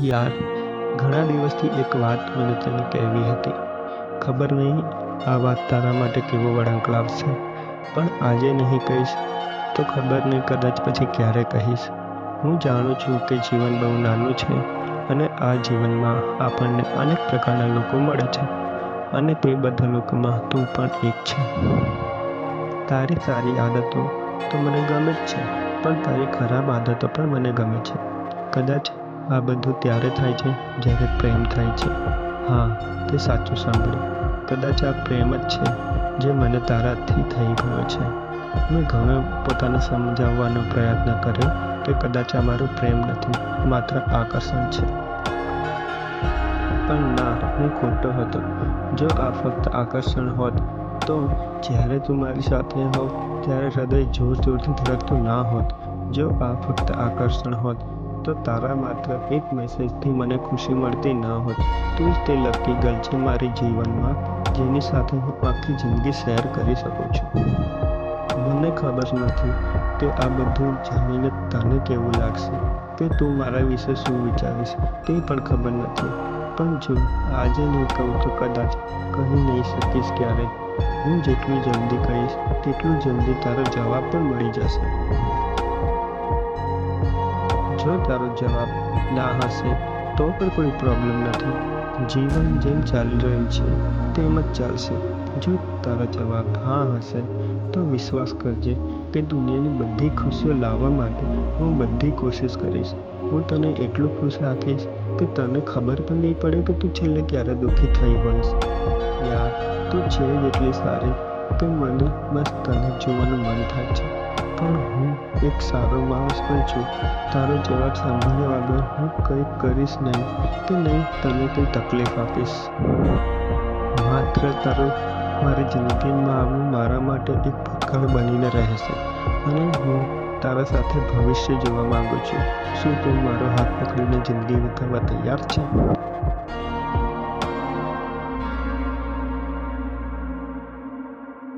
યાર, ઘણા દિવસથી એક વાત મને તને કહેવી હતી. ખબર નહીં આ વાત તારા માટે કેવો વળાંક લાવશે, પણ આજે નહીં કહીશ તો ખબર નહીં કદાચ પછી ક્યારે કહીશ. હું જાણું છું કે જીવન બહુ નાનું છે અને આ જીવનમાં આપણને અનેક પ્રકારના લોકો મળે છે અને તે બધા લોકોમાં તું પણ એક છે. તારી સારી આદતો તો મને ગમે જ છે, પણ તારી ખરાબ આદતો પણ મને ગમે છે. કદાચ આ બધું ત્યારે થાય છે જ્યારે પ્રેમ થાય છે. હા, તે સાચું સાંભળ્યું. કદાચ આ પ્રેમ જ છે જે મને તારાથી થઈ ગયો છે. મેં ઘણો પોતાને સમજાવવાનો પ્રયત્ન કર્યો કે કદાચ આ મારું પ્રેમ નથી, માત્ર આકર્ષણ છે. પણ ના, હું ખોટો હતો. જો આ ફક્ત આકર્ષણ હોત તો જ્યારે તું મારી સાથે હોવ ત્યારે હૃદય જોર જોરથી ધડકતું ના હોત. જો આ ફક્ત આકર્ષણ હોત તો તારા માત્ર એક મેસેજથી મને ખુશી મળતી ન હોત. તું જ તે લકી ગર્લ છે મારી જીવનમાં, જેની સાથે હું આખી જિંદગી શેર કરી શકું છું. મને ખબર નથી કે આ બધું જાણીને તને કેવું લાગશે, કે તું મારા વિશે શું વિચારીશ, તે પણ ખબર નથી. પણ જો આજે નહીં કહું તો કદાચ કહી નહીં શકીશ ક્યારેય. હું જેટલું જલ્દી કહીશ તેટલું જલ્દી તારો જવાબ પણ મળી જશે. જો તારો જવાબ ના હશે તો પણ કોઈ પ્રોબ્લેમ નથી. જીવન જેમ ચાલી રહ્યું છે તેમ જ ચાલશે. જો તારો જવાબ હા હશે તો વિશ્વાસ કરજે કે દુનિયાની બધી ખુશીઓ લાવવા માટે હું બધી કોશિશ કરીશ. હું તને એટલું ખુશ રાખીશ કે તને ખબર પણ નહીં પડે કે તું છેલ્લે ક્યારે દુઃખી થઈ હોઈશ. યાર, તું છે જ એટલી સારી કે મને બસ તને જોવાનું મન થાય છે. પણ હું એક સારો માણસ પણ છું. તારો જવાબ સાંભળ્યા વગર હું કંઈ કરીશ નહીં કે નહીં તને કંઈ તકલીફ આપીશ. માત્ર તારો મારી જિંદગીમાં આવવું મારા માટે એક ભૂતકાળ બનીને રહેશે અને હું તારા સાથે ભવિષ્ય જોવા માંગુ છું. શું તું મારો હાથ પકડીને જિંદગી વિતાવવા તૈયાર છે?